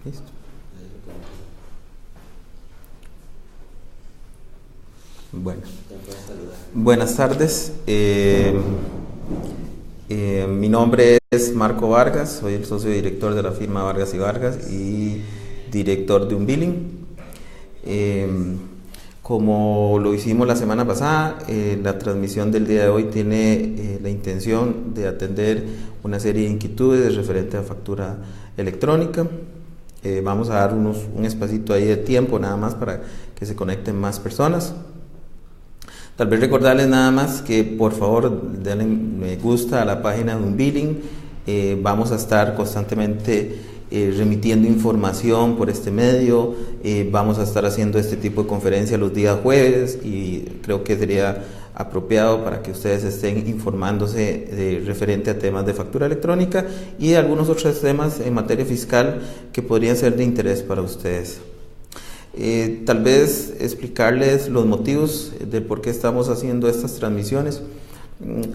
Listo. Bueno, buenas tardes. Mi nombre es Marco Vargas, soy el socio director de la firma Vargas y Vargas y director de Unbilling. Como lo hicimos la semana pasada, la transmisión del día de hoy tiene la intención de atender una serie de inquietudes referente a factura electrónica. Vamos a dar un espacito ahí de tiempo nada más para que se conecten más personas. Tal vez recordarles nada más que por favor denle me gusta a la página de Unbilling. Vamos a estar constantemente remitiendo información por este medio. Vamos a estar haciendo este tipo de conferencias los días jueves y creo que sería apropiado para que ustedes estén informándose referente a temas de factura electrónica y de algunos otros temas en materia fiscal que podrían ser de interés para ustedes. Tal vez explicarles los motivos de por qué estamos haciendo estas transmisiones.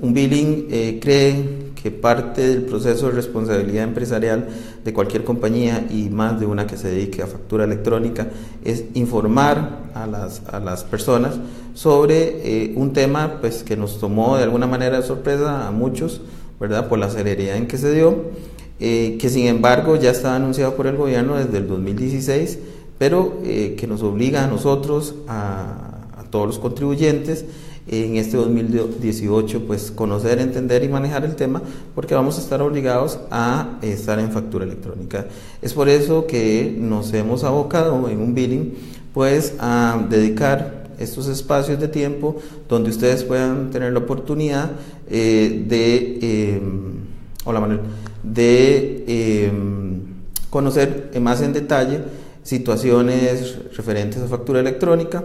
Unbilling cree que parte del proceso de responsabilidad empresarial de cualquier compañía y más de una que se dedique a factura electrónica es informar a las personas sobre un tema pues, que nos tomó de alguna manera de sorpresa a muchos, ¿verdad? Por la celeridad en que se dio, que sin embargo ya estaba anunciado por el gobierno desde el 2016, pero que nos obliga a nosotros, a todos los contribuyentes, en este 2018, pues conocer, entender y manejar el tema, porque vamos a estar obligados a estar en factura electrónica. Es por eso que nos hemos abocado en Unbilling, pues a dedicar estos espacios de tiempo donde ustedes puedan tener la oportunidad de conocer más en detalle situaciones referentes a factura electrónica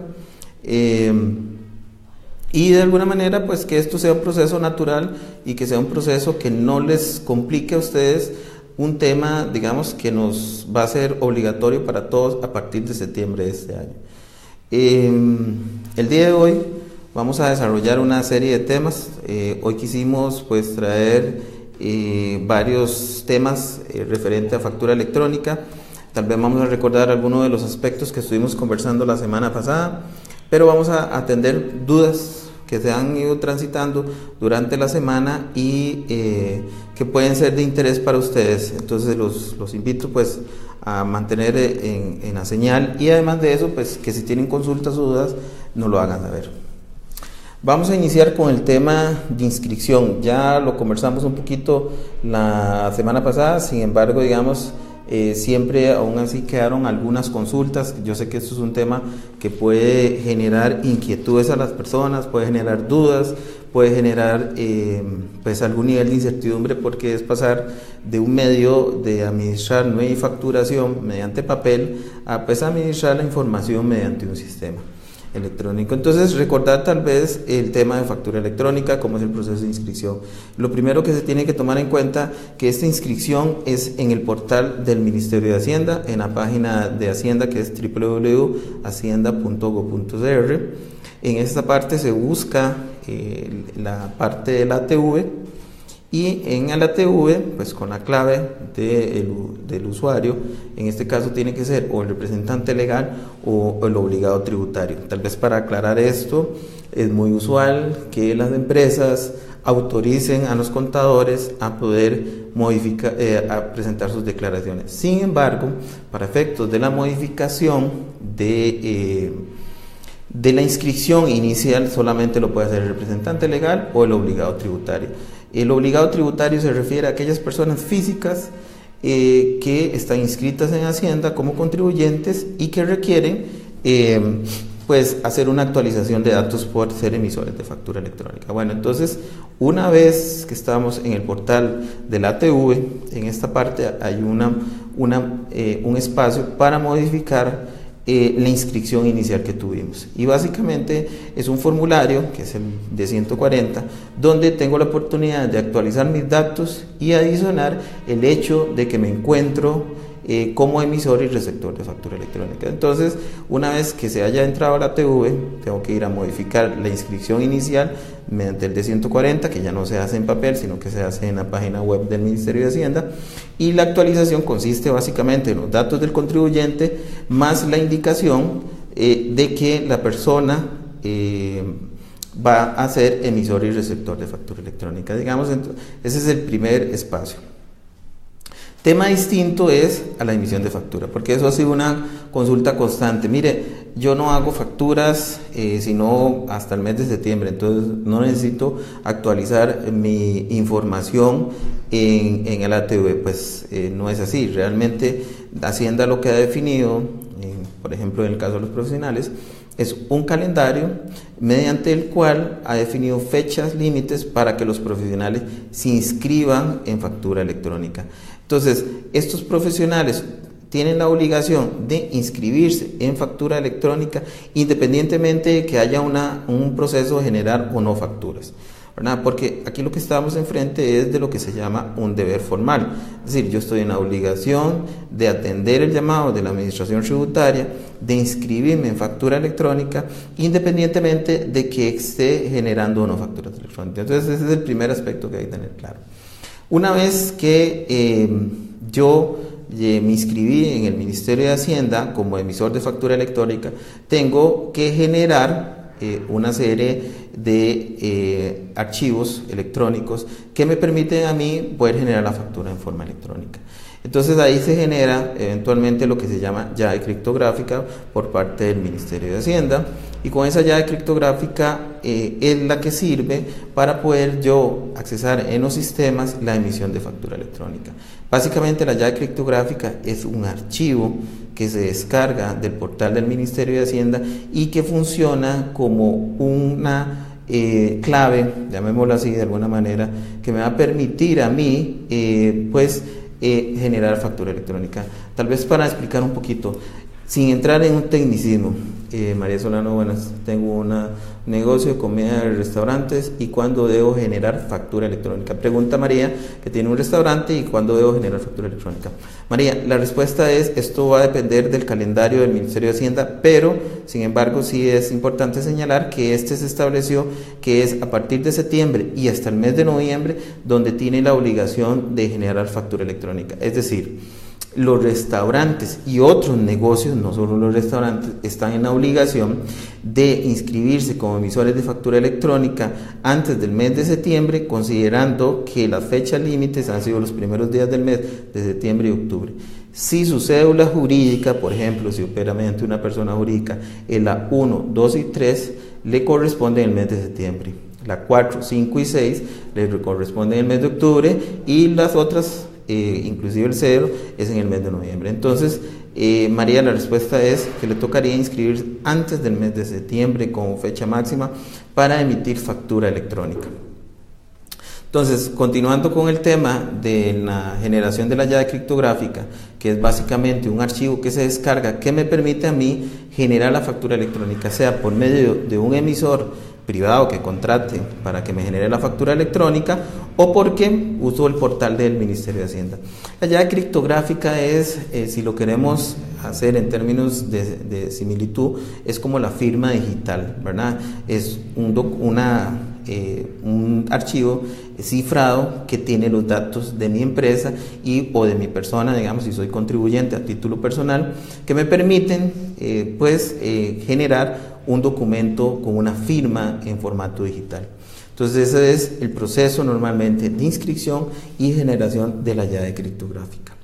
y de alguna manera pues que esto sea un proceso natural y que sea un proceso que no les complique a ustedes un tema, digamos, que nos va a ser obligatorio para todos a partir de septiembre de este año. El día de hoy vamos a desarrollar una serie de temas. Hoy quisimos pues traer varios temas referentes a factura electrónica. Tal vez vamos a recordar algunos de los aspectos que estuvimos conversando la semana pasada, pero vamos a atender dudas que se han ido transitando durante la semana y que pueden ser de interés para ustedes. Entonces los invito pues a mantener en la señal y además de eso pues que si tienen consultas o dudas nos lo hagan saber. Vamos a iniciar con el tema de inscripción. Ya lo conversamos un poquito la semana pasada, sin embargo digamos siempre aún así quedaron algunas consultas. Yo sé que esto es un tema que puede generar inquietudes a las personas, puede generar dudas, puede generar pues algún nivel de incertidumbre, porque es pasar de un medio de administrar nueva y facturación mediante papel a pues administrar la información mediante un sistema electrónico. Entonces recordar tal vez el tema de factura electrónica, cómo es el proceso de inscripción. Lo primero que se tiene que tomar en cuenta que esta inscripción es en el portal del Ministerio de Hacienda, en la página de Hacienda que es www.hacienda.gov.cr. En esta parte se busca la parte del ATV y en el ATV pues con la clave del usuario, en este caso tiene que ser o el representante legal o el obligado tributario. Tal vez para aclarar esto, es muy usual que las empresas autoricen a los contadores a poder modificar, a presentar sus declaraciones. Sin embargo, para efectos de la modificación de la inscripción inicial solamente lo puede hacer el representante legal o el obligado tributario. El obligado tributario se refiere a aquellas personas físicas que están inscritas en Hacienda como contribuyentes y que requieren pues hacer una actualización de datos por ser emisores de factura electrónica. Bueno, entonces una vez que estamos en el portal del ATV, en esta parte hay un espacio para modificar la inscripción inicial que tuvimos, y básicamente es un formulario que es el de 140 donde tengo la oportunidad de actualizar mis datos y adicionar el hecho de que me encuentro como emisor y receptor de factura electrónica. Entonces, una vez que se haya entrado a la TV, tengo que ir a modificar la inscripción inicial mediante el D140, que ya no se hace en papel, sino que se hace en la página web del Ministerio de Hacienda, y la actualización consiste básicamente en los datos del contribuyente más la indicación de que la persona va a ser emisor y receptor de factura electrónica. Digamos, ese es el primer espacio. Tema distinto es a la emisión de factura, porque eso ha sido una consulta constante. Mire, yo no hago facturas sino hasta el mes de septiembre, entonces no necesito actualizar mi información en el ATV. Pues no es así. Realmente Hacienda lo que ha definido, por ejemplo en el caso de los profesionales, es un calendario mediante el cual ha definido fechas límites para que los profesionales se inscriban en factura electrónica. Entonces, estos profesionales tienen la obligación de inscribirse en factura electrónica independientemente de que haya un proceso de generar o no facturas, ¿verdad? Porque aquí lo que estamos enfrente es de lo que se llama un deber formal. Es decir, yo estoy en la obligación de atender el llamado de la administración tributaria, de inscribirme en factura electrónica independientemente de que esté generando o no facturas electrónicas. Entonces, ese es el primer aspecto que hay que tener claro. Una vez que yo me inscribí en el Ministerio de Hacienda como emisor de factura electrónica, tengo que generar una serie de archivos electrónicos que me permiten a mí poder generar la factura en forma electrónica. Entonces ahí se genera eventualmente lo que se llama llave criptográfica por parte del Ministerio de Hacienda, y con esa llave criptográfica es la que sirve para poder yo accesar en los sistemas la emisión de factura electrónica. Básicamente la llave criptográfica es un archivo que se descarga del portal del Ministerio de Hacienda y que funciona como una clave, llamémoslo así de alguna manera, que me va a permitir a mí generar factura electrónica. Tal vez para explicar un poquito, sin entrar en un tecnicismo, María Solano, buenas, tengo un negocio de comida de restaurantes, ¿y cuándo debo generar factura electrónica? Pregunta María, que tiene un restaurante, ¿y cuándo debo generar factura electrónica? María, la respuesta es, esto va a depender del calendario del Ministerio de Hacienda, pero sin embargo sí es importante señalar que este se estableció que es a partir de septiembre y hasta el mes de noviembre donde tiene la obligación de generar factura electrónica. Es decir, los restaurantes y otros negocios, no solo los restaurantes, están en la obligación de inscribirse como emisores de factura electrónica antes del mes de septiembre, considerando que las fechas límites han sido los primeros días del mes de septiembre y octubre. Si su cédula jurídica, por ejemplo, si opera mediante una persona jurídica, en la 1, 2 y 3 le corresponde en el mes de septiembre, la 4, 5 y 6 le corresponde en el mes de octubre, y las otras inclusive el cero es en el mes de noviembre. Entonces, María, la respuesta es que le tocaría inscribirse antes del mes de septiembre como fecha máxima para emitir factura electrónica. Entonces, continuando con el tema de la generación de la llave criptográfica, que es básicamente un archivo que se descarga que me permite a mí generar la factura electrónica, sea por medio de un emisor privado que contrate para que me genere la factura electrónica, o porque uso el portal del Ministerio de Hacienda. La llave criptográfica es, si lo queremos hacer en términos de similitud, es como la firma digital, ¿verdad? Es un archivo cifrado que tiene los datos de mi empresa o de mi persona, digamos, si soy contribuyente a título personal, que me permiten generar un documento con una firma en formato digital. Entonces ese es el proceso normalmente de inscripción y generación de la llave criptográfica.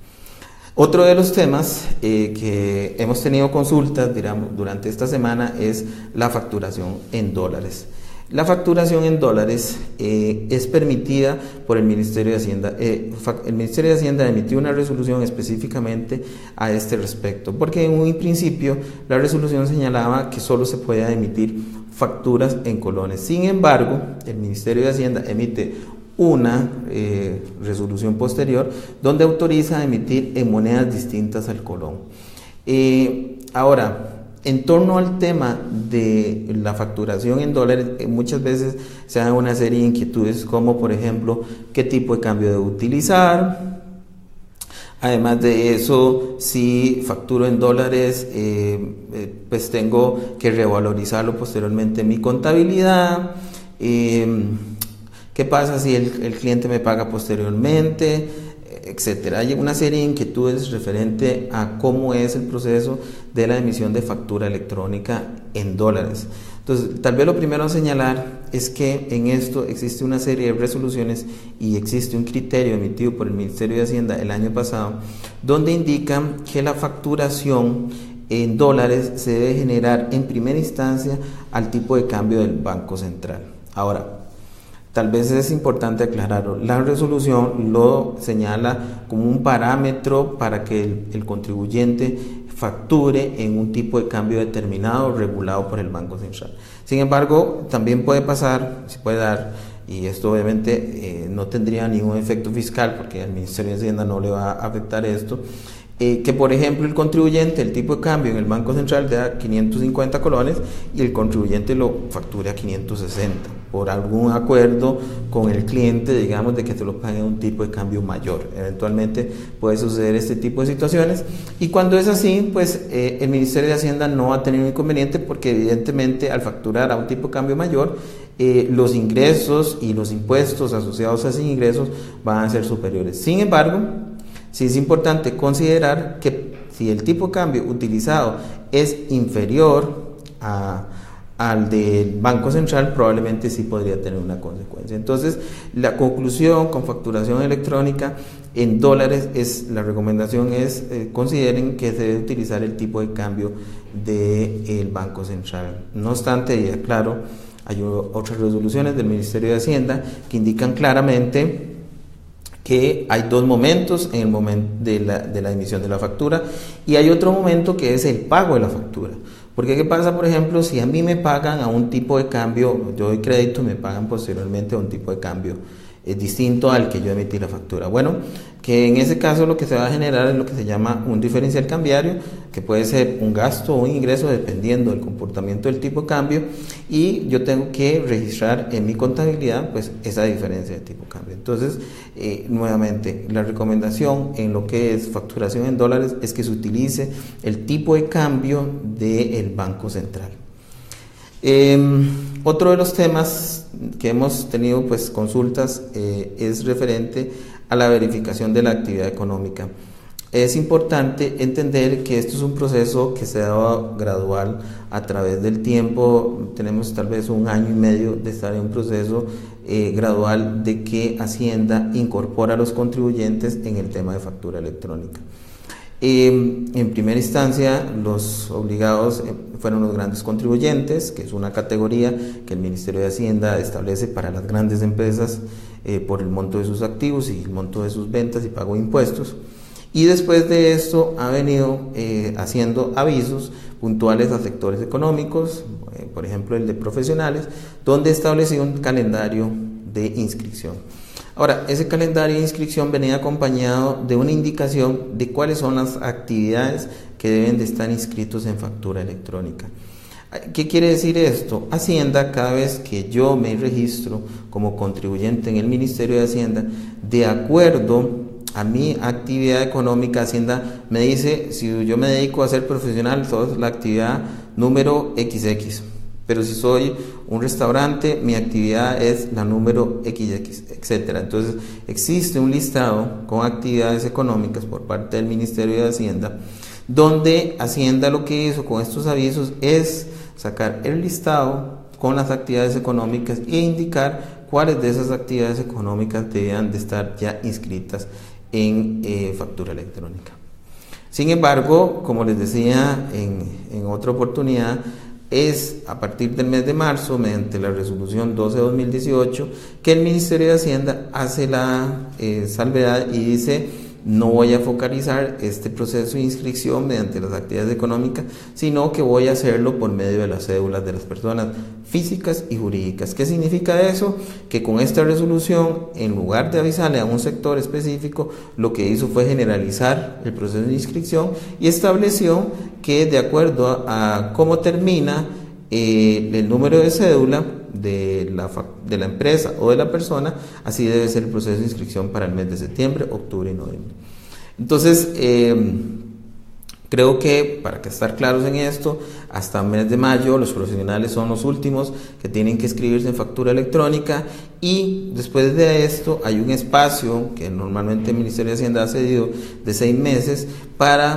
Otro de los temas que hemos tenido consultas, digamos, durante esta semana es la facturación en dólares. La facturación en dólares es permitida por el Ministerio de Hacienda. El Ministerio de Hacienda emitió una resolución específicamente a este respecto, porque en un principio la resolución señalaba que solo se podía emitir facturas en colones. Sin embargo, el Ministerio de Hacienda emite una resolución posterior donde autoriza a emitir en monedas distintas al colón. Ahora, en torno al tema de la facturación en dólares, muchas veces se dan una serie de inquietudes, como por ejemplo, qué tipo de cambio debo utilizar. Además de eso, si facturo en dólares, pues tengo que revalorizarlo posteriormente en mi contabilidad. ¿Qué pasa si el cliente me paga posteriormente? Etcétera. Hay una serie de inquietudes referente a cómo es el proceso de la emisión de factura electrónica en dólares. Entonces, tal vez lo primero a señalar es que en esto existe una serie de resoluciones y existe un criterio emitido por el Ministerio de Hacienda el año pasado, donde indican que la facturación en dólares se debe generar en primera instancia al tipo de cambio del Banco Central. Ahora, tal vez es importante aclararlo, la resolución lo señala como un parámetro para que el contribuyente facture en un tipo de cambio determinado regulado por el Banco Central. Sin embargo, también puede pasar, se puede dar, y esto obviamente no tendría ningún efecto fiscal porque al Ministerio de Hacienda no le va a afectar esto, que por ejemplo el contribuyente, el tipo de cambio en el Banco Central da 550 colones y el contribuyente lo facture a 560 por algún acuerdo con el cliente, digamos, de que se lo pague un tipo de cambio mayor. Eventualmente puede suceder este tipo de situaciones y cuando es así, pues el Ministerio de Hacienda no va a tener un inconveniente porque evidentemente al facturar a un tipo de cambio mayor, los ingresos y los impuestos asociados a esos ingresos van a ser superiores. Sin embargo, sí es importante considerar que si el tipo de cambio utilizado es inferior al del Banco Central, probablemente sí podría tener una consecuencia. Entonces, la conclusión con facturación electrónica en dólares la recomendación es consideren que se debe utilizar el tipo de cambio del Banco Central. No obstante, ya claro, hay otras resoluciones del Ministerio de Hacienda que indican claramente que hay dos momentos en el momento de la emisión de la factura y hay otro momento que es el pago de la factura. Porque ¿qué pasa, por ejemplo, si a mí me pagan a un tipo de cambio, yo doy crédito, me pagan posteriormente a un tipo de cambio distinto al que yo emití la factura? Bueno, que en ese caso lo que se va a generar es lo que se llama un diferencial cambiario, que puede ser un gasto o un ingreso dependiendo del comportamiento del tipo de cambio, y yo tengo que registrar en mi contabilidad pues esa diferencia de tipo de cambio. Entonces, nuevamente, la recomendación en lo que es facturación en dólares es que se utilice el tipo de cambio del Banco Central. Otro de los temas que hemos tenido pues consultas es referente a la verificación de la actividad económica. Es importante entender que esto es un proceso que se ha dado gradual a través del tiempo. Tenemos tal vez 1 año y medio de estar en un proceso gradual de que Hacienda incorpora a los contribuyentes en el tema de factura electrónica. En primera instancia, los obligados fueron los grandes contribuyentes, que es una categoría que el Ministerio de Hacienda establece para las grandes empresas por el monto de sus activos y el monto de sus ventas y pago de impuestos. Y después de esto ha venido haciendo avisos puntuales a sectores económicos, por ejemplo el de profesionales, donde estableció un calendario de inscripción. Ahora, ese calendario de inscripción venía acompañado de una indicación de cuáles son las actividades que deben de estar inscritos en factura electrónica. ¿Qué quiere decir esto? Hacienda, cada vez que yo me registro como contribuyente en el Ministerio de Hacienda, de acuerdo a mi actividad económica, Hacienda me dice si yo me dedico a ser profesional, eso es la actividad número XX. Pero si soy un restaurante, mi actividad es la número XX, etc. Entonces, existe un listado con actividades económicas por parte del Ministerio de Hacienda, donde Hacienda lo que hizo con estos avisos es sacar el listado con las actividades económicas e indicar cuáles de esas actividades económicas debían de estar ya inscritas en factura electrónica. Sin embargo, como les decía en otra oportunidad, es a partir del mes de marzo, mediante la resolución 12/2018, que el Ministerio de Hacienda hace la salvedad y dice: no voy a focalizar este proceso de inscripción mediante las actividades económicas, sino que voy a hacerlo por medio de las cédulas de las personas físicas y jurídicas. ¿Qué significa eso? Que con esta resolución, en lugar de avisarle a un sector específico, lo que hizo fue generalizar el proceso de inscripción y estableció que de acuerdo a cómo termina el número de cédula de la empresa o de la persona, así debe ser el proceso de inscripción para el mes de septiembre, octubre y noviembre. Entonces, creo que para que estar claros en esto, hasta mes de mayo los profesionales son los últimos que tienen que inscribirse en factura electrónica, y después de esto hay un espacio que normalmente el Ministerio de Hacienda ha cedido de 6 meses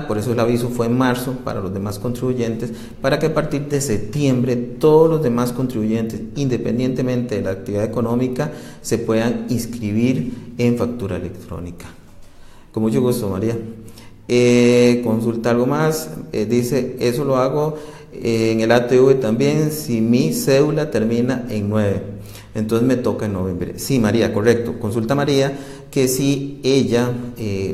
por eso el aviso fue en marzo para los demás contribuyentes, para que a partir de septiembre todos los demás contribuyentes, independientemente de la actividad económica, se puedan inscribir en factura electrónica. Con mucho gusto, María. Consulta algo más, dice, eso lo hago en el ATV también si mi cédula termina en 9, entonces me toca en noviembre. Sí, María, correcto. Consulta María que si ella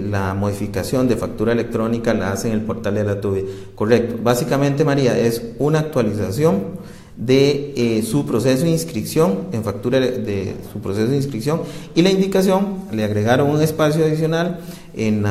la modificación de factura electrónica la hace en el portal de la ATV. Correcto. Básicamente, María, es una actualización de su proceso de inscripción en factura, de su proceso de inscripción, y la indicación, le agregaron un espacio adicional en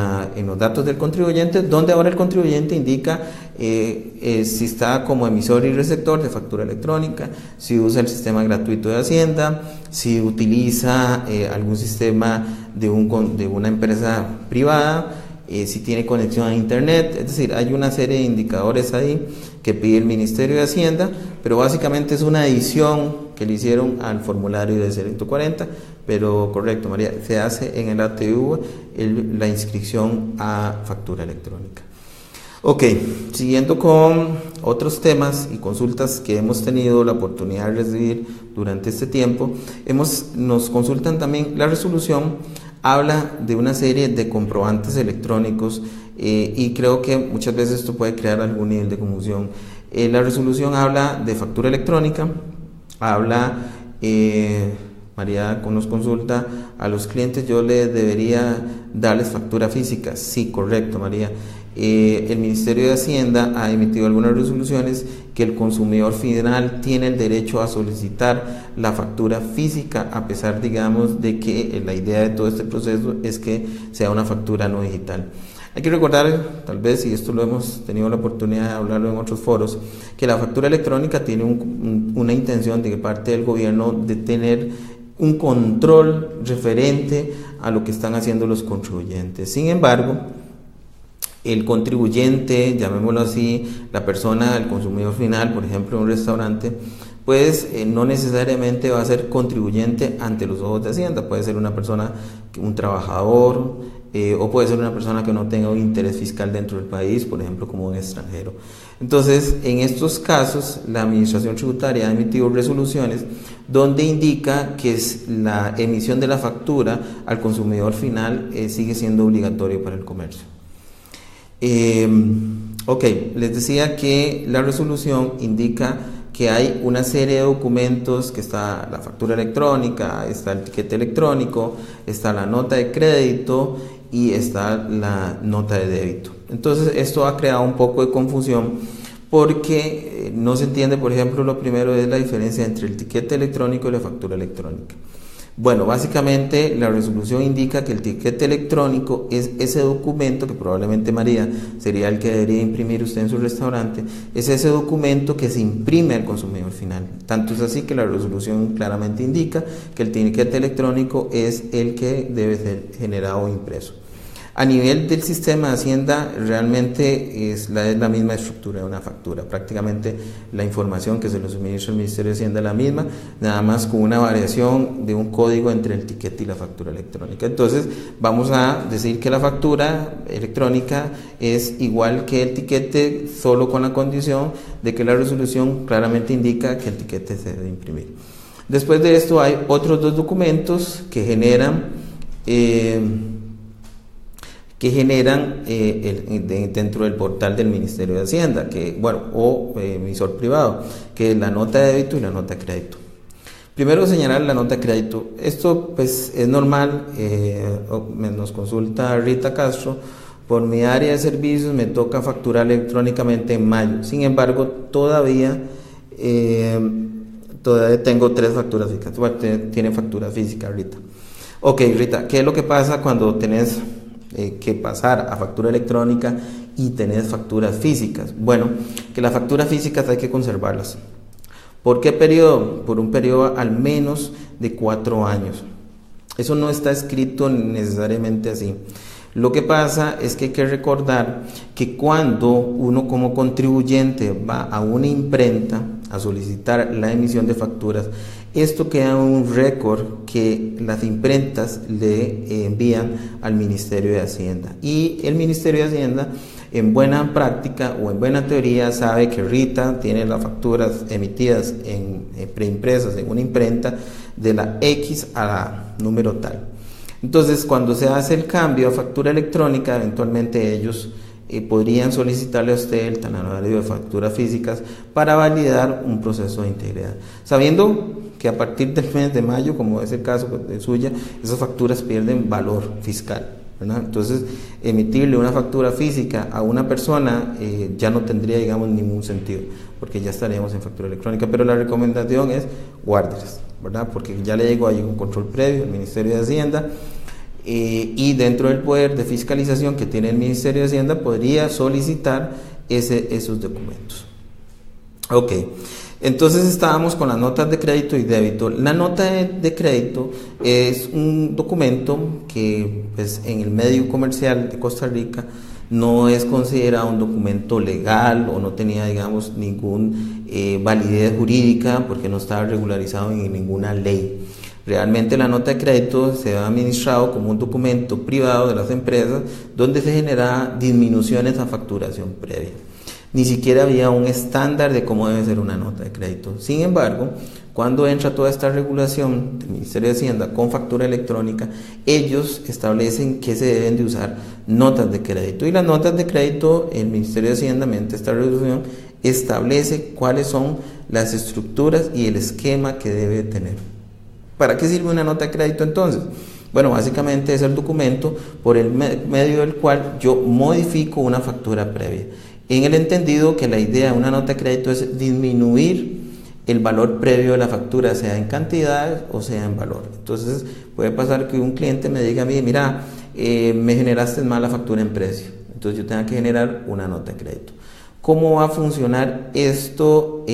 los datos del contribuyente, donde ahora el contribuyente indica si está como emisor y receptor de factura electrónica, si usa el sistema gratuito de Hacienda, si utiliza algún sistema de una empresa privada, si tiene conexión a internet. Es decir, hay una serie de indicadores ahí que pide el Ministerio de Hacienda, pero básicamente es una edición que le hicieron al formulario de 140, pero correcto, María, se hace en el ATV la inscripción a factura electrónica. Ok, siguiendo con otros temas y consultas que hemos tenido la oportunidad de recibir durante este tiempo, nos consultan también la resolución. Habla de una serie de comprobantes electrónicos y creo que muchas veces esto puede crear algún nivel de confusión. La resolución habla de factura electrónica, María nos consulta, a los clientes yo les debería darles factura física. Sí, correcto, María. El Ministerio de Hacienda ha emitido algunas resoluciones que el consumidor final tiene el derecho a solicitar la factura física, a pesar, digamos, de que la idea de todo este proceso es que sea una factura no digital. Hay que recordar, tal vez, y esto lo hemos tenido la oportunidad de hablarlo en otros foros, que la factura electrónica tiene una intención de parte del gobierno de tener un control referente a lo que están haciendo los contribuyentes. Sin embargo, el contribuyente, llamémoslo así, la persona, el consumidor final, por ejemplo, un restaurante, pues no necesariamente va a ser contribuyente ante los ojos de Hacienda. Puede ser una persona, un trabajador, o puede ser una persona que no tenga un interés fiscal dentro del país, por ejemplo, como un extranjero. Entonces, en estos casos, la Administración Tributaria ha emitido resoluciones donde indica que la emisión de la factura al consumidor final sigue siendo obligatorio para el comercio. Ok, les decía que la resolución indica que hay una serie de documentos, que está la factura electrónica, está el tiquete electrónico, está la nota de crédito y está la nota de débito. Entonces esto ha creado un poco de confusión porque no se entiende, por ejemplo, lo primero es la diferencia entre el tiquete electrónico y la factura electrónica. Bueno, básicamente la resolución indica que el tiquete electrónico es ese documento que probablemente, María, sería el que debería imprimir usted en su restaurante, es ese documento que se imprime al consumidor final. Tanto es así que la resolución claramente indica que el tiquete electrónico es el que debe ser generado o impreso. A nivel del sistema de Hacienda, realmente es la misma estructura de una factura. Prácticamente la información que se le suministra al Ministerio de Hacienda es la misma, nada más con una variación de un código entre el tiquete y la factura electrónica. Entonces, vamos a decir que la factura electrónica es igual que el tiquete, solo con la condición de que la resolución claramente indica que el tiquete se debe imprimir. Después de esto, hay otros dos documentos que generan dentro del portal del Ministerio de Hacienda, o emisor privado, que es la nota de débito y la nota de crédito. Primero, señalar la nota de crédito. Esto pues es normal, nos consulta Rita Castro, por mi área de servicios me toca facturar electrónicamente en mayo. Sin embargo, todavía tengo 3 facturas físicas. Bueno, tiene factura física, Rita. Ok, Rita, ¿qué es lo que pasa cuando tenés que pasar a factura electrónica y tenés facturas físicas? Bueno, que las facturas físicas hay que conservarlas. ¿Por qué periodo? Por un periodo al menos de 4 años. Eso no está escrito necesariamente así. Lo que pasa es que hay que recordar que cuando uno como contribuyente va a una imprenta a solicitar la emisión de facturas, esto queda un récord que las imprentas le envían al Ministerio de Hacienda, y el Ministerio de Hacienda, en buena práctica o en buena teoría, sabe que Rita tiene las facturas emitidas preimpresas en una imprenta de la X a la número tal. Entonces, cuando se hace el cambio a factura electrónica, eventualmente ellos podrían solicitarle a usted el talonario de facturas físicas para validar un proceso de integridad, sabiendo que a partir del mes de mayo, como es el caso de suya, esas facturas pierden valor fiscal, ¿verdad? Entonces, emitirle una factura física a una persona ya no tendría, digamos, ningún sentido, porque ya estaríamos en factura electrónica. Pero la recomendación es guárdelas, ¿verdad? Porque ya le llegó ahí un control previo al Ministerio de Hacienda, y dentro del poder de fiscalización que tiene el Ministerio de Hacienda podría solicitar esos documentos. Ok, entonces estábamos con las notas de crédito y débito. La nota de crédito es un documento que, pues, en el medio comercial de Costa Rica no es considerado un documento legal, o no tenía, digamos, ningún validez jurídica, porque no estaba regularizado en ninguna ley. Realmente la nota de crédito se ha administrado como un documento privado de las empresas, donde se genera disminuciones a facturación previa. Ni siquiera había un estándar de cómo debe ser una nota de crédito. Sin embargo, cuando entra toda esta regulación del Ministerio de Hacienda con factura electrónica, ellos establecen que se deben de usar notas de crédito. Y las notas de crédito, el Ministerio de Hacienda, mediante esta resolución, establece cuáles son las estructuras y el esquema que debe tener. ¿Para qué sirve una nota de crédito entonces? Bueno, básicamente es el documento por el medio del cual yo modifico una factura previa, en el entendido que la idea de una nota de crédito es disminuir el valor previo de la factura, sea en cantidad o sea en valor. Entonces puede pasar que un cliente me diga a mí, mira, me generaste mal la factura en precio, entonces yo tengo que generar una nota de crédito. ¿Cómo va a funcionar esto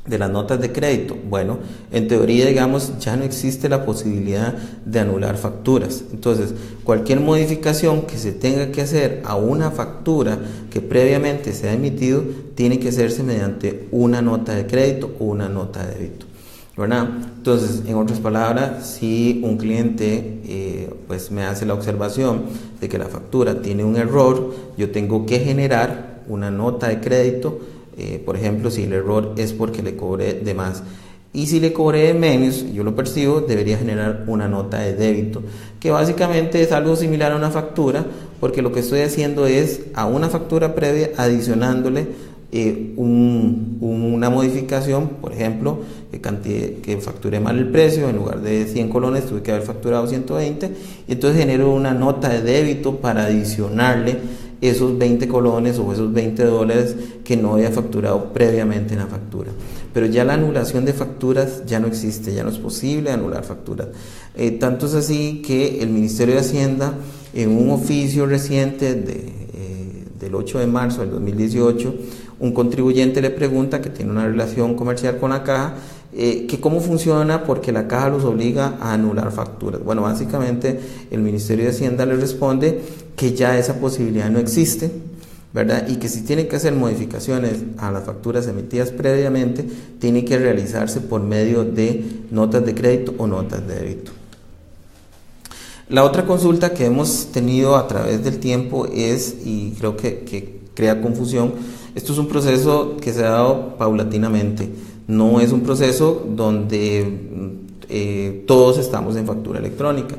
de las notas de crédito? Bueno, en teoría, digamos, ya no existe la posibilidad de anular facturas. Entonces, cualquier modificación que se tenga que hacer a una factura que previamente se ha emitido, tiene que hacerse mediante una nota de crédito o una nota de débito, ¿verdad? Entonces, en otras palabras, si un cliente pues me hace la observación de que la factura tiene un error, yo tengo que generar una nota de crédito. Por ejemplo, si el error es porque le cobré de más, y si le cobré de menos, yo lo percibo, debería generar una nota de débito, que básicamente es algo similar a una factura, porque lo que estoy haciendo es a una factura previa adicionándole una modificación. Por ejemplo, que facturé mal el precio, en lugar de 100 colones tuve que haber facturado 120, y entonces genero una nota de débito para adicionarle esos 20 colones o esos $20 que no había facturado previamente en la factura. Pero ya la anulación de facturas ya no existe, ya no es posible anular facturas. Tanto es así que el Ministerio de Hacienda, en un oficio reciente del 8 de marzo del 2018, un contribuyente le pregunta, que tiene una relación comercial con la caja, que cómo funciona porque la caja los obliga a anular facturas. Bueno, básicamente el Ministerio de Hacienda le responde que ya esa posibilidad no existe, ¿verdad? Y que si tienen que hacer modificaciones a las facturas emitidas previamente, tiene que realizarse por medio de notas de crédito o notas de débito. La otra consulta que hemos tenido a través del tiempo es, y creo que crea confusión, esto es un proceso que se ha dado paulatinamente, no es un proceso donde todos estamos en factura electrónica.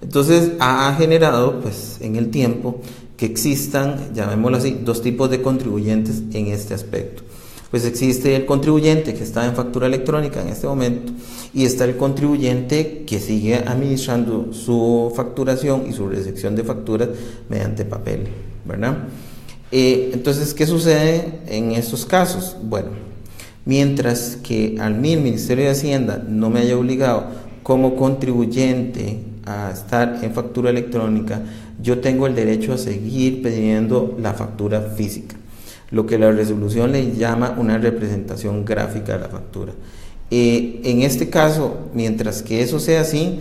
Entonces ha generado, pues, en el tiempo que existan, llamémoslo así, dos tipos de contribuyentes en este aspecto. Pues existe el contribuyente que está en factura electrónica en este momento, y está el contribuyente que sigue administrando su facturación y su recepción de facturas mediante papel, ¿verdad? Entonces, ¿qué sucede en estos casos? Bueno, mientras que a mí el Ministerio de Hacienda no me haya obligado como contribuyente a estar en factura electrónica, yo tengo el derecho a seguir pidiendo la factura física, lo que la resolución le llama una representación gráfica de la factura. En este caso, mientras que eso sea así,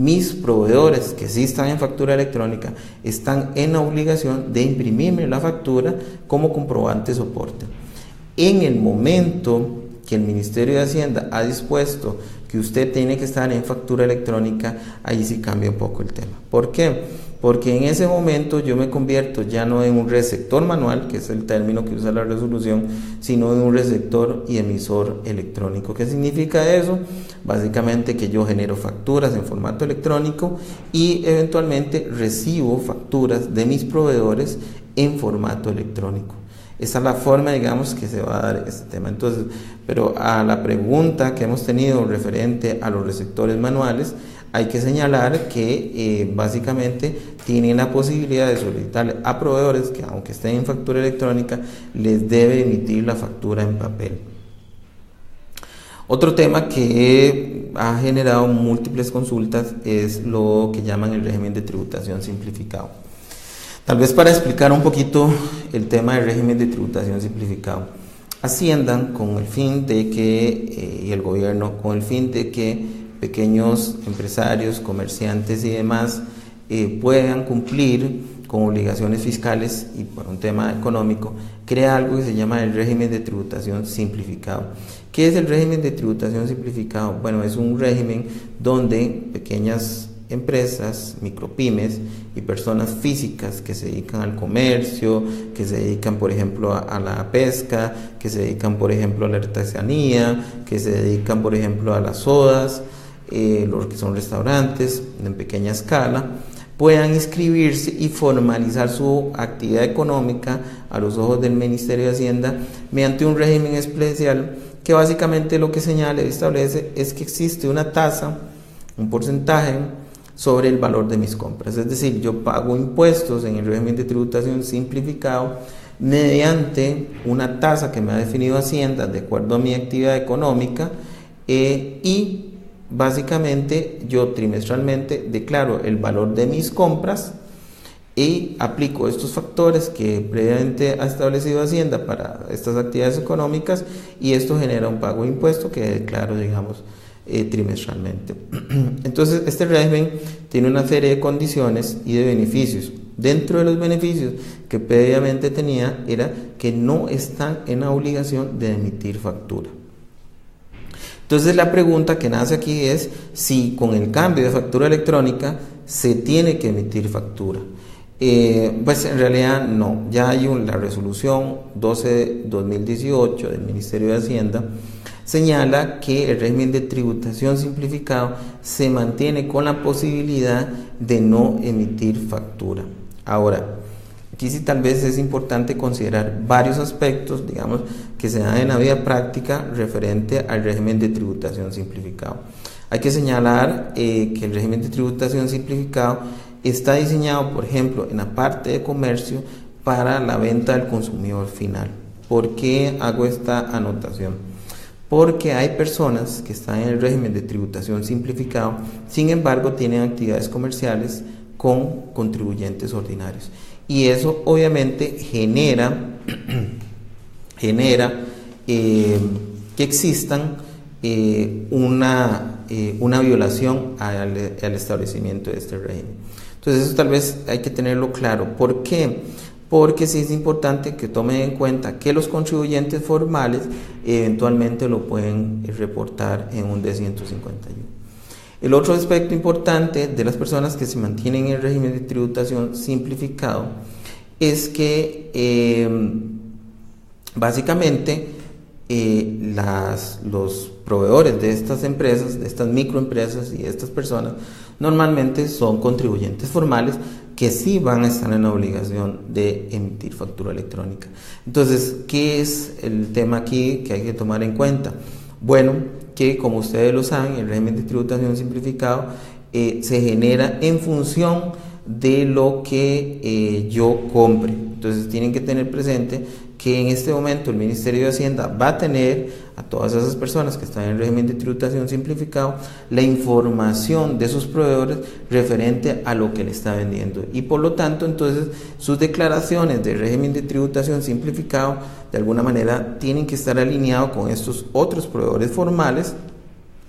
mis proveedores que sí están en factura electrónica están en la obligación de imprimirme la factura como comprobante de soporte. En el momento que el Ministerio de Hacienda ha dispuesto que usted tiene que estar en factura electrónica, ahí sí cambia un poco el tema. ¿Por qué? Porque en ese momento yo me convierto ya no en un receptor manual, que es el término que usa la resolución, sino en un receptor y emisor electrónico. ¿Qué significa eso? Básicamente que yo genero facturas en formato electrónico y eventualmente recibo facturas de mis proveedores en formato electrónico. Esa es la forma, digamos, que se va a dar este tema. Entonces, pero a la pregunta que hemos tenido referente a los receptores manuales, hay que señalar que básicamente tienen la posibilidad de solicitarle a proveedores que, aunque estén en factura electrónica, les debe emitir la factura en papel. Otro tema que ha generado múltiples consultas es lo que llaman el régimen de tributación simplificado. Tal vez para explicar un poquito el tema del régimen de tributación simplificado. Hacienda, con el fin de que, y el gobierno, con el fin de que pequeños empresarios, comerciantes y demás puedan cumplir con obligaciones fiscales y por un tema económico, crea algo que se llama el régimen de tributación simplificado. ¿Qué es el régimen de tributación simplificado? Bueno, es un régimen donde pequeñas empresas, micropymes y personas físicas que se dedican al comercio, que se dedican por ejemplo a la pesca, que se dedican por ejemplo a la artesanía, que se dedican por ejemplo a las sodas, los que son restaurantes en pequeña escala, puedan inscribirse y formalizar su actividad económica a los ojos del Ministerio de Hacienda mediante un régimen especial que básicamente lo que señala y establece es que existe una tasa, un porcentaje sobre el valor de mis compras. Es decir, yo pago impuestos en el régimen de tributación simplificado mediante una tasa que me ha definido Hacienda de acuerdo a mi actividad económica y básicamente yo trimestralmente declaro el valor de mis compras y aplico estos factores que previamente ha establecido Hacienda para estas actividades económicas y esto genera un pago de impuesto que declaro, digamos, trimestralmente. Entonces, este régimen tiene una serie de condiciones y de beneficios. Dentro de los beneficios que previamente tenía era que no están en la obligación de emitir factura. Entonces la pregunta que nace aquí es si con el cambio de factura electrónica se tiene que emitir factura. Pues en realidad no, ya hay la resolución 12/2018 del Ministerio de Hacienda señala que el régimen de tributación simplificado se mantiene con la posibilidad de no emitir factura. Ahora, aquí sí tal vez es importante considerar varios aspectos, digamos, que se dan en la vida práctica referente al régimen de tributación simplificado. Hay que señalar que el régimen de tributación simplificado está diseñado, por ejemplo, en la parte de comercio para la venta al consumidor final. ¿Por qué hago esta anotación? Porque hay personas que están en el régimen de tributación simplificado, sin embargo tienen actividades comerciales con contribuyentes ordinarios. Y eso obviamente genera que existan una violación al establecimiento de este régimen. Entonces eso tal vez hay que tenerlo claro. ¿Por qué? Porque sí es importante que tomen en cuenta que los contribuyentes formales eventualmente lo pueden reportar en un D-151. El otro aspecto importante de las personas que se mantienen en el régimen de tributación simplificado es que básicamente los proveedores de estas empresas, de estas microempresas y de estas personas normalmente son contribuyentes formales que sí van a estar en la obligación de emitir factura electrónica. Entonces, ¿qué es el tema aquí que hay que tomar en cuenta? Bueno, que como ustedes lo saben, el régimen de tributación simplificado se genera en función de lo que yo compre. Entonces tienen que tener presente que en este momento el Ministerio de Hacienda va a tener a todas esas personas que están en el régimen de tributación simplificado la información de sus proveedores referente a lo que le está vendiendo y por lo tanto entonces sus declaraciones de régimen de tributación simplificado de alguna manera tienen que estar alineados con estos otros proveedores formales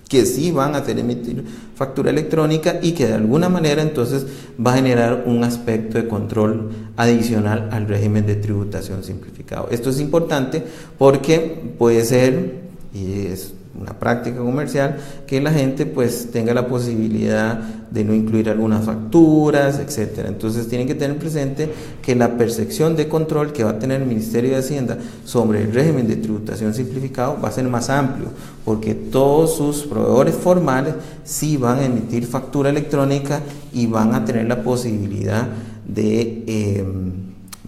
que sí van a hacer emitir factura electrónica y que de alguna manera entonces va a generar un aspecto de control adicional al régimen de tributación simplificado. Esto es importante porque puede ser, y es una práctica comercial, que la gente pues tenga la posibilidad de no incluir algunas facturas, etcétera. Entonces tienen que tener presente que la percepción de control que va a tener el Ministerio de Hacienda sobre el régimen de tributación simplificado va a ser más amplio, porque todos sus proveedores formales sí van a emitir factura electrónica y van a tener la posibilidad de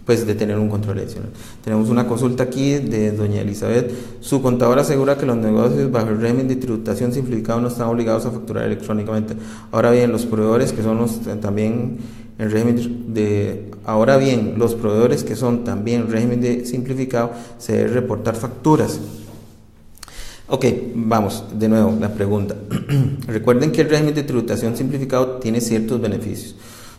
de tener un control adicional. Tenemos una consulta aquí de doña Elizabeth. Su contador asegura que los negocios bajo el régimen de tributación simplificado no están obligados a facturar electrónicamente. Ahora bien, los proveedores que son también el régimen de régimen de simplificado se debe reportar facturas. Ok, vamos, de nuevo, la pregunta. Recuerden que el régimen de tributación simplificado tiene ciertos beneficios.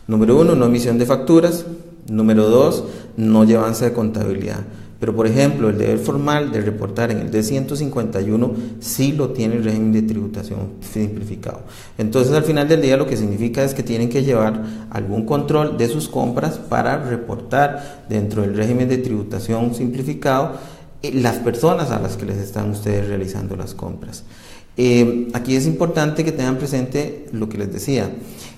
Número 1, no emisión de facturas. Número 2, no llevanza de contabilidad. Pero, por ejemplo, el deber formal de reportar en el D151 sí lo tiene el régimen de tributación simplificado. Entonces, al final del día, lo que significa es que tienen que llevar algún control de sus compras para reportar dentro del régimen de tributación simplificado las personas a las que les están ustedes realizando las compras. Aquí es importante que tengan presente lo que les decía.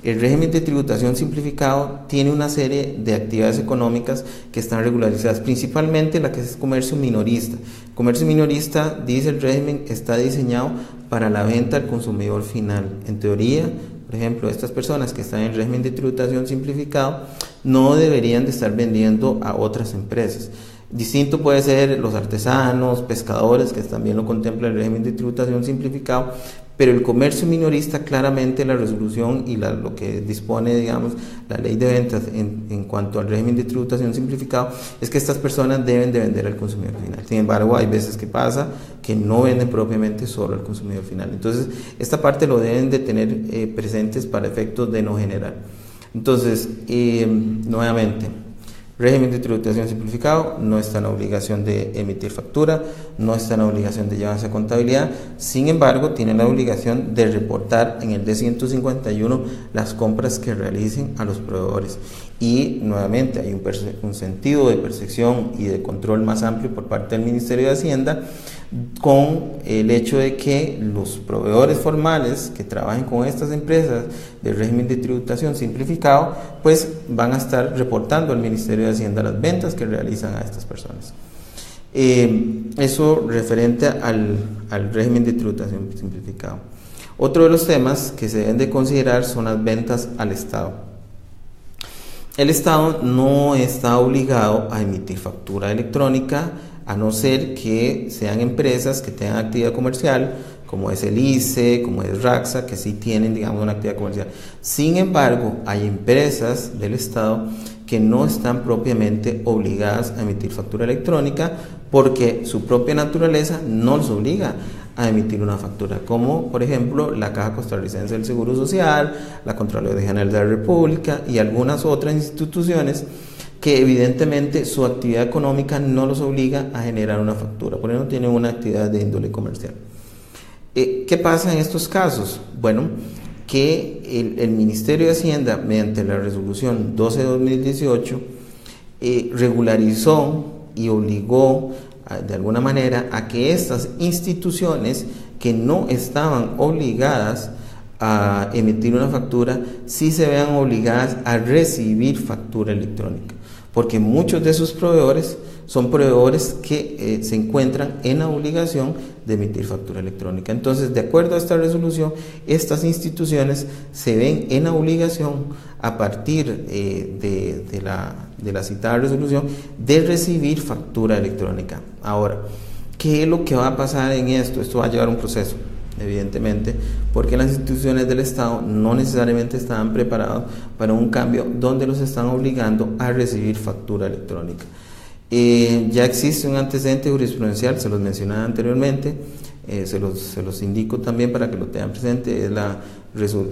El régimen de tributación simplificado tiene una serie de actividades económicas que están regularizadas, principalmente la que es comercio minorista. Comercio minorista, dice el régimen, está diseñado para la venta al consumidor final. En teoría, por ejemplo, estas personas que están en el régimen de tributación simplificado no deberían de estar vendiendo a otras empresas. Distinto puede ser los artesanos, pescadores, que también lo contempla el régimen de tributación simplificado, pero el comercio minorista, claramente la resolución y lo que dispone, digamos, la ley de ventas en cuanto al régimen de tributación simplificado, es que estas personas deben de vender al consumidor final. Sin embargo, hay veces que pasa que no venden propiamente solo al consumidor final. Entonces, esta parte lo deben de tener presentes para efectos de no generar. Entonces, nuevamente, régimen de tributación simplificado no está en la obligación de emitir factura, no está en la obligación de llevarse a contabilidad, sin embargo tienen la obligación de reportar en el D151 las compras que realicen a los proveedores. Y nuevamente hay un sentido de percepción y de control más amplio por parte del Ministerio de Hacienda, con el hecho de que los proveedores formales que trabajen con estas empresas del régimen de tributación simplificado, pues van a estar reportando al Ministerio de Hacienda las ventas que realizan a estas personas. Eso referente al régimen de tributación simplificado. Otro de los temas que se deben de considerar son las ventas al Estado. El Estado no está obligado a emitir factura electrónica, a no ser que sean empresas que tengan actividad comercial, como es el ICE, como es RAXA, que sí tienen, digamos, una actividad comercial. Sin embargo, hay empresas del Estado que no están propiamente obligadas a emitir factura electrónica porque su propia naturaleza no los obliga a emitir una factura, como por ejemplo la Caja Costarricense del Seguro Social, la Contraloría General de la República y algunas otras instituciones que evidentemente su actividad económica no los obliga a generar una factura, por eso no tienen una actividad de índole comercial. ¿Qué pasa en estos casos? Bueno, que el Ministerio de Hacienda, mediante la resolución 12/2018, regularizó y obligó de alguna manera a que estas instituciones que no estaban obligadas a emitir una factura, sí se vean obligadas a recibir factura electrónica, porque muchos de sus proveedores son proveedores que se encuentran en la obligación de emitir factura electrónica. Entonces, de acuerdo a esta resolución, estas instituciones se ven en la obligación, a partir de la citada resolución, de recibir factura electrónica. Ahora, ¿qué es lo que va a pasar en esto? Esto va a llevar un proceso, evidentemente, porque las instituciones del Estado no necesariamente estaban preparadas para un cambio donde los están obligando a recibir factura electrónica. Ya existe un antecedente jurisprudencial, se los mencionaba anteriormente, se los indico también para que lo tengan presente, es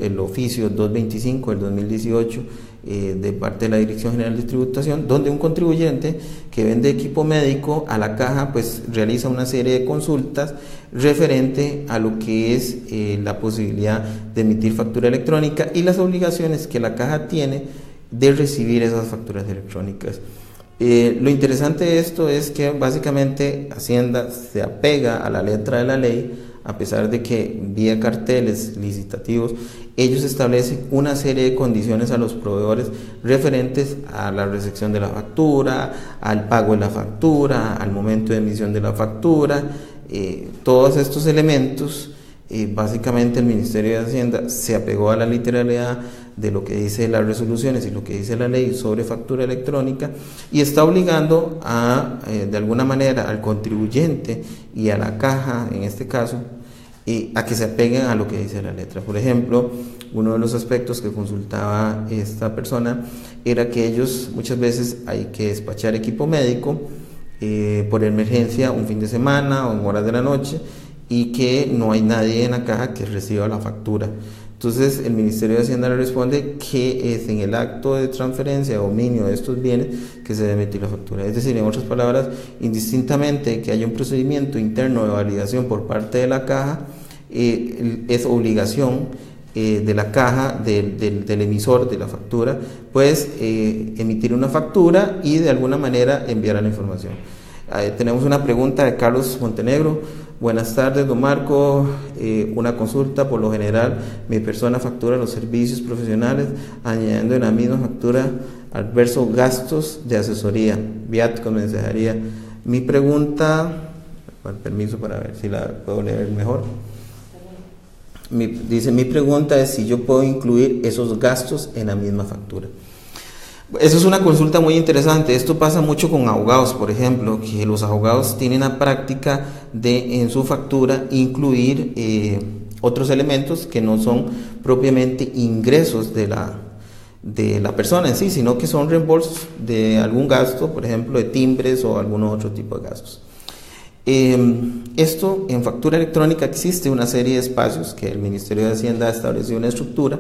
el oficio 225 del 2018 de parte de la Dirección General de Tributación, donde un contribuyente que vende equipo médico a la caja pues realiza una serie de consultas referente a lo que es la posibilidad de emitir factura electrónica y las obligaciones que la caja tiene de recibir esas facturas electrónicas. Lo interesante de esto es que básicamente Hacienda se apega a la letra de la ley, a pesar de que vía carteles licitativos ellos establecen una serie de condiciones a los proveedores referentes a la recepción de la factura, al pago de la factura, al momento de emisión de la factura. Todos estos elementos, básicamente el Ministerio de Hacienda se apegó a la literalidad de lo que dice las resoluciones y lo que dice la ley sobre factura electrónica y está obligando de alguna manera al contribuyente y a la caja, en este caso, a que se apeguen a lo que dice la letra. Por ejemplo, uno de los aspectos que consultaba esta persona era que ellos muchas veces hay que despachar equipo médico por emergencia un fin de semana o en horas de la noche y que no hay nadie en la caja que reciba la factura. Entonces el Ministerio de Hacienda le responde que es en el acto de transferencia o dominio de estos bienes que se debe emitir la factura. Es decir, en otras palabras, indistintamente que haya un procedimiento interno de validación por parte de la caja, es obligación de la caja, del emisor de la factura, pues emitir una factura y de alguna manera enviar la información. Tenemos una pregunta de Carlos Montenegro. Buenas tardes, don Marco. Una consulta. Por lo general, mi persona factura los servicios profesionales, añadiendo en la misma factura al verso gastos de asesoría, viáticos, mensajería. Mi pregunta, con permiso para ver si la puedo leer mejor. Dice, mi pregunta es si yo puedo incluir esos gastos en la misma factura. Eso es una consulta muy interesante. Esto pasa mucho con abogados, por ejemplo, que los abogados tienen la práctica de en su factura incluir otros elementos que no son propiamente ingresos de la persona en sí, sino que son reembolsos de algún gasto, por ejemplo, de timbres o algún otro tipo de gastos. Esto en factura electrónica existe una serie de espacios que el Ministerio de Hacienda ha establecido una estructura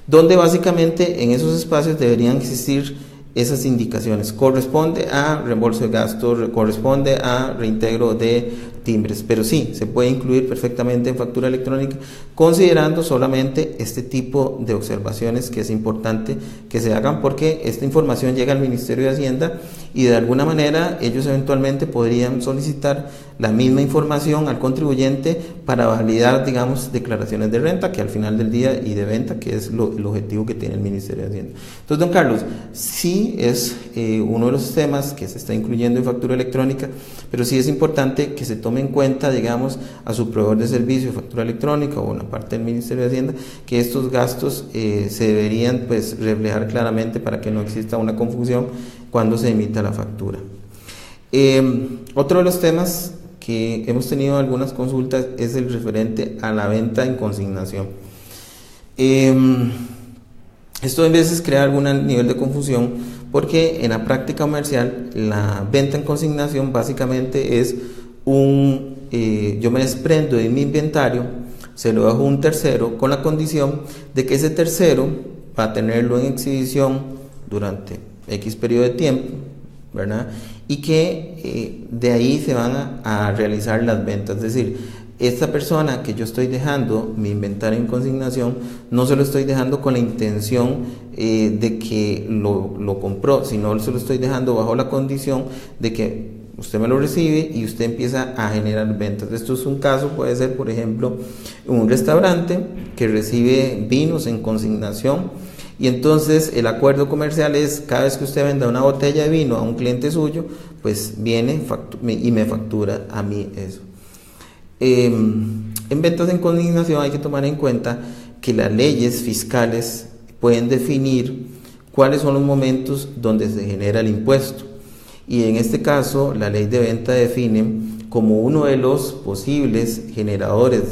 donde básicamente en esos espacios deberían existir esas indicaciones. Corresponde a reembolso de gastos, corresponde a reintegro de timbres, pero sí, se puede incluir perfectamente en factura electrónica, considerando solamente este tipo de observaciones que es importante que se hagan, porque esta información llega al Ministerio de Hacienda y de alguna manera ellos eventualmente podrían solicitar la misma información al contribuyente para validar, digamos, declaraciones de renta, que al final del día, y de venta, que es el objetivo que tiene el Ministerio de Hacienda. Entonces, don Carlos, sí es uno de los temas que se está incluyendo en factura electrónica, pero sí es importante que se tome en cuenta, digamos, a su proveedor de servicio de factura electrónica o una parte del Ministerio de Hacienda, que estos gastos se deberían pues reflejar claramente para que no exista una confusión cuando se emita la factura. Otro de los temas que hemos tenido algunas consultas es el referente a la venta en consignación. Esto a veces crea algún nivel de confusión, porque en la práctica comercial la venta en consignación básicamente es yo me desprendo de mi inventario, se lo dejo a un tercero con la condición de que ese tercero va a tenerlo en exhibición durante X periodo de tiempo, ¿verdad? Y que de ahí se van a realizar las ventas. Es decir, esta persona que yo estoy dejando mi inventario en consignación, no se lo estoy dejando con la intención de que lo compró, sino se lo estoy dejando bajo la condición de que usted me lo recibe y usted empieza a generar ventas. Esto es un caso, puede ser por ejemplo un restaurante que recibe vinos en consignación, y entonces el acuerdo comercial es cada vez que usted venda una botella de vino a un cliente suyo, pues viene y me factura a mí eso. En ventas en consignación hay que tomar en cuenta que las leyes fiscales pueden definir cuáles son los momentos donde se genera el impuesto, y en este caso la ley de venta define como uno de los posibles generadores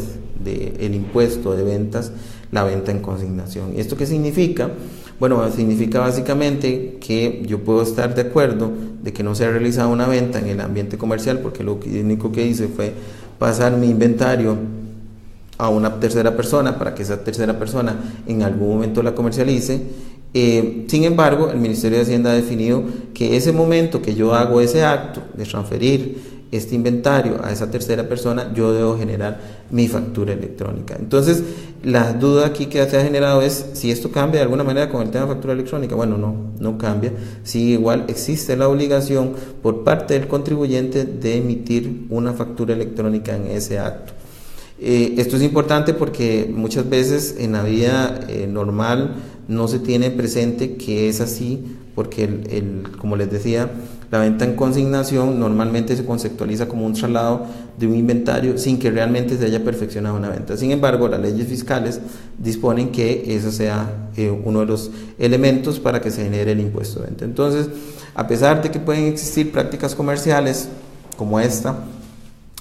del impuesto de ventas la venta en consignación. ¿Y esto qué significa? Bueno, significa básicamente que yo puedo estar de acuerdo de que no se ha realizado una venta en el ambiente comercial porque lo único que hice fue pasar mi inventario a una tercera persona para que esa tercera persona en algún momento la comercialice. Sin embargo, el Ministerio de Hacienda ha definido que ese momento que yo hago ese acto de transferir este inventario a esa tercera persona, yo debo generar mi factura electrónica. Entonces, la duda aquí que se ha generado es si esto cambia de alguna manera con el tema de factura electrónica. Bueno, no cambia. Sí, igual existe la obligación por parte del contribuyente de emitir una factura electrónica en ese acto. Esto es importante porque muchas veces en la vida normal no se tiene presente que es así, porque como les decía, la venta en consignación normalmente se conceptualiza como un traslado de un inventario sin que realmente se haya perfeccionado una venta. Sin embargo, las leyes fiscales disponen que ese sea uno de los elementos para que se genere el impuesto de venta. Entonces, a pesar de que pueden existir prácticas comerciales como esta,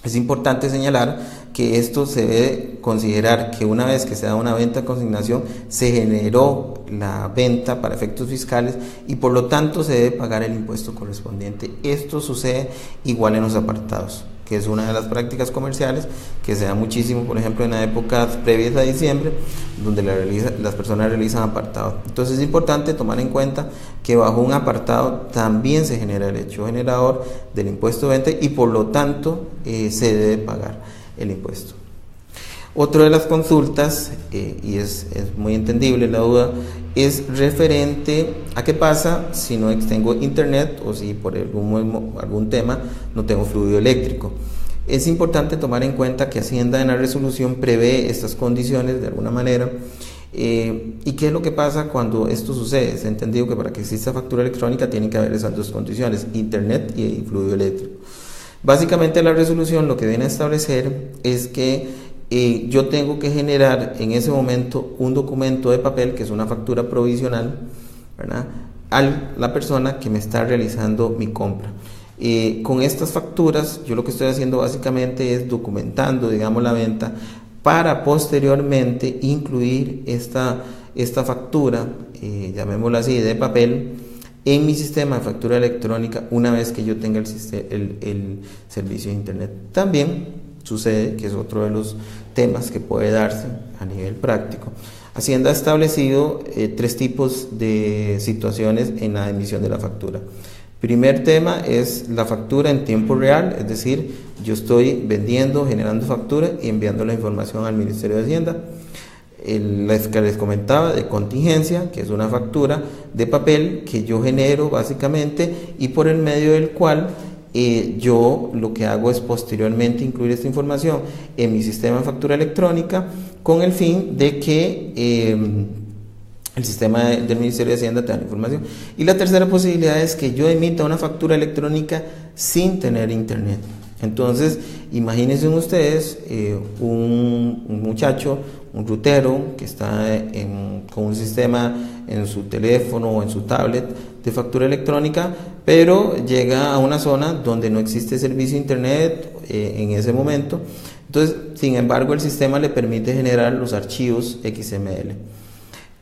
es importante señalar que esto se debe considerar que una vez que se da una venta a consignación se generó la venta para efectos fiscales y por lo tanto se debe pagar el impuesto correspondiente. Esto sucede igual en los apartados, que es una de las prácticas comerciales que se da muchísimo, por ejemplo, en las épocas previas a diciembre, donde las personas realizan apartados. Entonces es importante tomar en cuenta que bajo un apartado también se genera el hecho generador del impuesto de venta y por lo tanto se debe pagar el impuesto. Otra de las consultas, y es muy entendible la duda, es referente a qué pasa si no tengo internet o si por algún tema no tengo fluido eléctrico. Es importante tomar en cuenta que Hacienda en la resolución prevé estas condiciones de alguna manera. ¿Y qué es lo que pasa cuando esto sucede? Es entendido que para que exista factura electrónica tienen que haber esas dos condiciones, internet y fluido eléctrico. Básicamente la resolución lo que viene a establecer es que yo tengo que generar en ese momento un documento de papel, que es una factura provisional, ¿verdad?, a la persona que me está realizando mi compra. Con estas facturas yo lo que estoy haciendo básicamente es documentando, digamos, la venta para posteriormente incluir esta factura, llamémosla así, de papel, en mi sistema de factura electrónica una vez que yo tenga el servicio de internet. También sucede, que es otro de los temas que puede darse a nivel práctico, Hacienda ha establecido 3 tipos de situaciones en la emisión de la factura. Primer tema es la factura en tiempo real, es decir, yo estoy vendiendo, generando factura y enviando la información al Ministerio de Hacienda. Que les comentaba de contingencia, que es una factura de papel que yo genero básicamente y por el medio del cual yo lo que hago es posteriormente incluir esta información en mi sistema de factura electrónica con el fin de que el sistema del Ministerio de Hacienda te da la información. Y la tercera posibilidad es que yo emita una factura electrónica sin tener internet. Entonces, imagínense ustedes un muchacho, un rutero que está con un sistema en su teléfono o en su tablet de factura electrónica, pero llega a una zona donde no existe servicio de internet en ese momento. Entonces, sin embargo, el sistema le permite generar los archivos XML.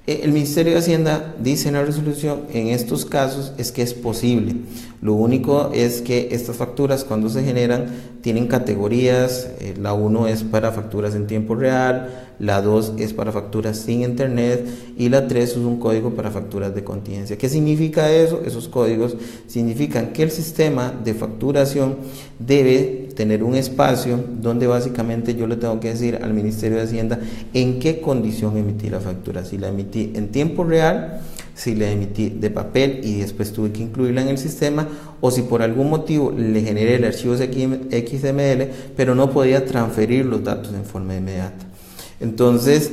El Ministerio de Hacienda dice en la resolución, en estos casos es que es posible. Lo único es que estas facturas, cuando se generan, tienen categorías. La 1 es para facturas en tiempo real, la 2 es para facturas sin internet y la 3 es un código para facturas de contingencia. ¿Qué significa eso? Esos códigos significan que el sistema de facturación debe tener un espacio donde básicamente yo le tengo que decir al Ministerio de Hacienda en qué condición emití la factura, si la emití en tiempo real, si la emití de papel y después tuve que incluirla en el sistema, o si por algún motivo le generé el archivo XML pero no podía transferir los datos en forma inmediata. Entonces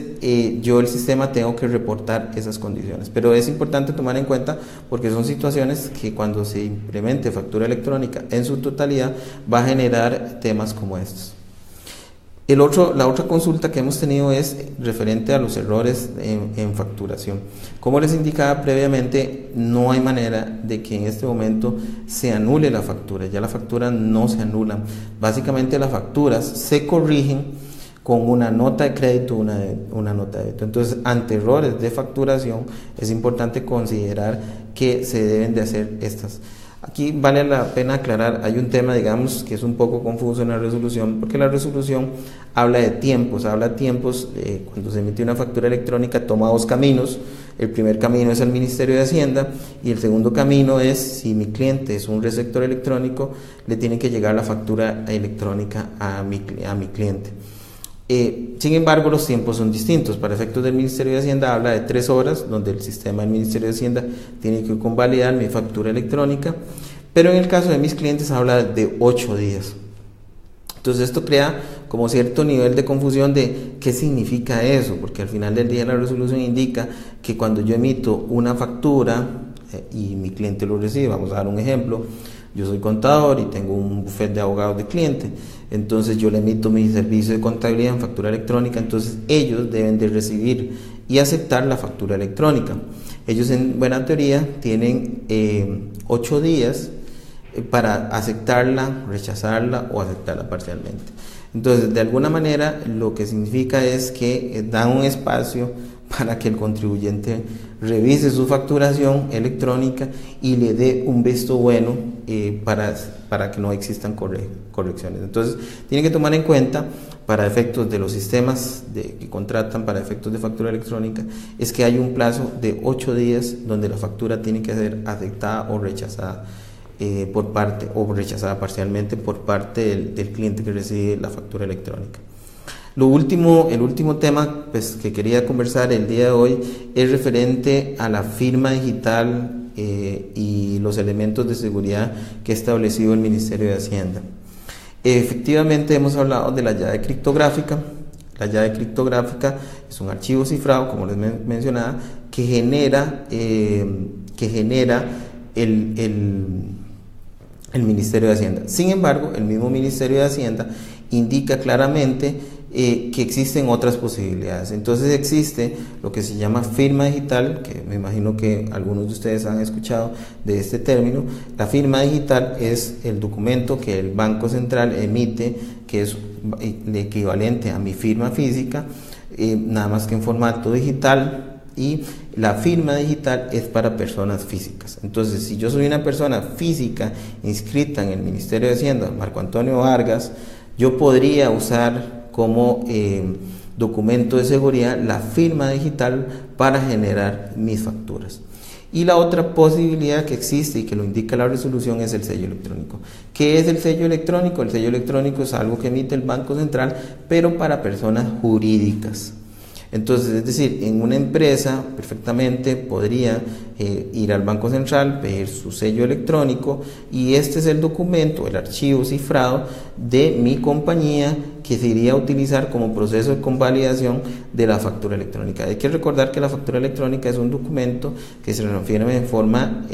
yo el sistema tengo que reportar esas condiciones, pero es importante tomar en cuenta porque son situaciones que cuando se implemente factura electrónica en su totalidad va a generar temas como estos. La otra consulta que hemos tenido es referente a los errores en facturación. Como les indicaba previamente, no hay manera de que en este momento se anule la factura, ya la factura no se anula. Básicamente las facturas se corrigen con una nota de crédito, una nota de débito. Entonces, ante errores de facturación, es importante considerar que se deben de hacer estas Aquí vale la pena aclarar, hay un tema, digamos, que es un poco confuso en la resolución, porque la resolución habla de tiempos, cuando se emite una factura electrónica toma dos caminos. El primer camino es el Ministerio de Hacienda y el segundo camino es, si mi cliente es un receptor electrónico, le tiene que llegar la factura electrónica a mi cliente. Sin embargo, los tiempos son distintos. Para efectos del Ministerio de Hacienda habla de 3 horas, donde el sistema del Ministerio de Hacienda tiene que convalidar mi factura electrónica, pero en el caso de mis clientes habla de 8 días. Entonces esto crea como cierto nivel de confusión de qué significa eso, porque al final del día la resolución indica que cuando yo emito una factura y mi cliente lo recibe, vamos a dar un ejemplo, yo soy contador y tengo un bufete de abogados de cliente, entonces yo le emito mi servicio de contabilidad en factura electrónica, entonces ellos deben de recibir y aceptar la factura electrónica. Ellos en buena teoría tienen 8 días para aceptarla, rechazarla o aceptarla parcialmente. Entonces, de alguna manera, lo que significa es que dan un espacio para que el contribuyente revise su facturación electrónica y le dé un visto bueno para que no existan correcciones. Entonces, tiene que tomar en cuenta, para efectos de los sistemas que contratan para efectos de factura electrónica, es que hay un plazo de 8 días donde la factura tiene que ser aceptada o rechazada o rechazada parcialmente por parte del cliente que recibe la factura electrónica. El último tema pues, que quería conversar el día de hoy es referente a la firma digital y los elementos de seguridad que ha establecido el Ministerio de Hacienda. Efectivamente hemos hablado de la llave criptográfica. La llave criptográfica es un archivo cifrado, como les mencionaba, que genera el Ministerio de Hacienda. Sin embargo, el mismo Ministerio de Hacienda indica claramente que existen otras posibilidades. Entonces existe lo que se llama firma digital, que me imagino que algunos de ustedes han escuchado de este término. La firma digital es el documento que el Banco Central emite, que es el equivalente a mi firma física, nada más que en formato digital. Y la firma digital es para personas físicas. Entonces, si yo soy una persona física inscrita en el Ministerio de Hacienda, Marco Antonio Vargas, yo podría usar como documento de seguridad la firma digital para generar mis facturas. Y la otra posibilidad que existe y que lo indica la resolución es el sello electrónico. ¿Qué es el sello electrónico? El sello electrónico es algo que emite el Banco Central, pero para personas jurídicas. Entonces, es decir, en una empresa perfectamente podría ir al Banco Central, pedir su sello electrónico y este es el documento, el archivo cifrado de mi compañía que se iría a utilizar como proceso de convalidación de la factura electrónica. Hay que recordar que la factura electrónica es un documento que se refiere en forma,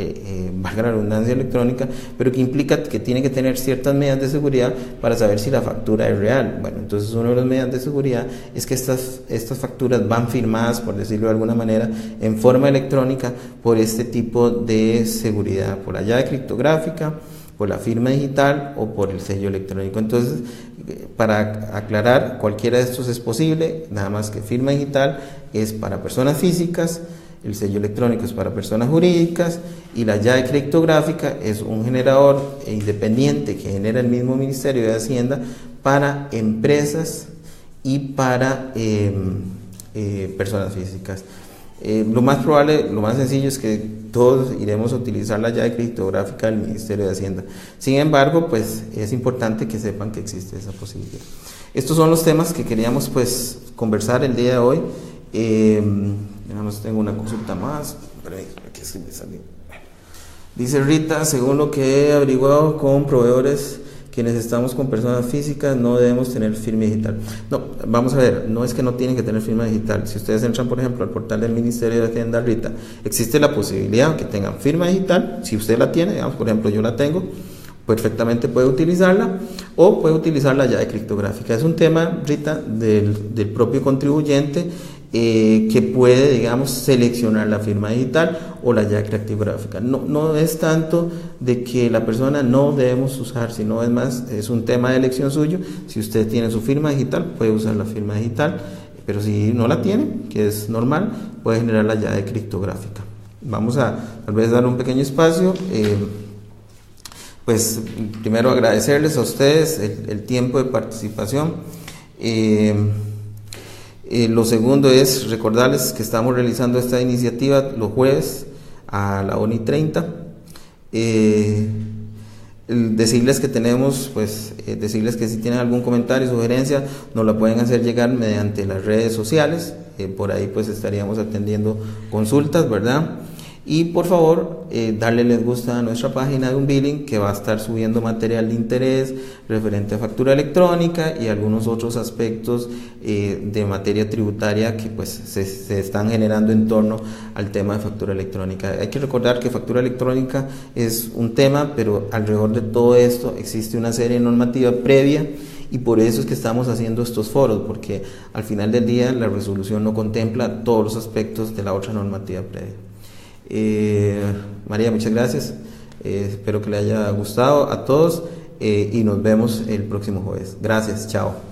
valga la redundancia, electrónica, pero que implica que tiene que tener ciertas medidas de seguridad para saber si la factura es real. Bueno, entonces una de las medidas de seguridad es que estas facturas van firmadas, por decirlo de alguna manera, en forma electrónica por este tipo de seguridad, por la llave criptográfica, por la firma digital o por el sello electrónico. Entonces, para aclarar, cualquiera de estos es posible, nada más que firma digital es para personas físicas, el sello electrónico es para personas jurídicas y la llave criptográfica es un generador independiente que genera el mismo Ministerio de Hacienda para empresas y para personas físicas. Lo más probable, lo más sencillo es que todos iremos a utilizar la llave criptográfica del Ministerio de Hacienda. Sin embargo, pues es importante que sepan que existe esa posibilidad. Estos son los temas que queríamos pues conversar el día de hoy. Tengo una consulta más. Dice Rita, según lo que he averiguado con proveedores, quienes estamos con personas físicas no debemos tener firma digital. No, vamos a ver, no es que no tienen que tener firma digital. Si ustedes entran, por ejemplo, al portal del Ministerio de Hacienda, Rita, existe la posibilidad que tengan firma digital. Si usted la tiene, digamos, por ejemplo, yo la tengo, perfectamente puede utilizarla o puede utilizar la llave criptográfica. Es un tema, Rita, del propio contribuyente que puede, digamos, seleccionar la firma digital o la llave criptográfica. No es tanto de que la persona no debemos usar, sino es más, es un tema de elección suyo. Si usted tiene su firma digital, puede usar la firma digital, pero si no la tiene, que es normal, puede generar la llave criptográfica. Vamos a tal vez dar un pequeño espacio Pues primero agradecerles a ustedes el tiempo de participación. Lo segundo es recordarles que estamos realizando esta iniciativa los jueves a la 1:30. Decirles que tenemos, pues, decirles que si tienen algún comentario, sugerencia, nos la pueden hacer llegar mediante las redes sociales. Por ahí pues estaríamos atendiendo consultas, ¿verdad? Y por favor, darle les gusta a nuestra página de Unbilling, que va a estar subiendo material de interés referente a factura electrónica y algunos otros aspectos de materia tributaria que pues se están generando en torno al tema de factura electrónica. Hay que recordar que factura electrónica es un tema, pero alrededor de todo esto existe una serie de normativa previa, y por eso es que estamos haciendo estos foros, porque al final del día la resolución no contempla todos los aspectos de la otra normativa previa. María, muchas gracias. Espero que le haya gustado a todos y nos vemos el próximo jueves. Gracias, chao.